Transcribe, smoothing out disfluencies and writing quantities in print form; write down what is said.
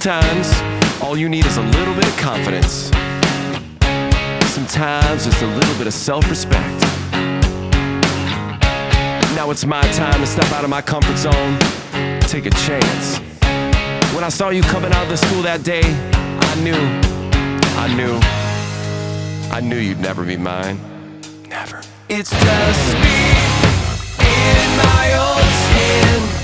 Sometimes all you need is a little bit of confidence. Sometimes just a little bit of self-respect. Now it's my time to step out of my comfort zone, take a chance. When I saw you coming out of the school that day, I knew you'd never be mine. Never. It's just me in my own skin.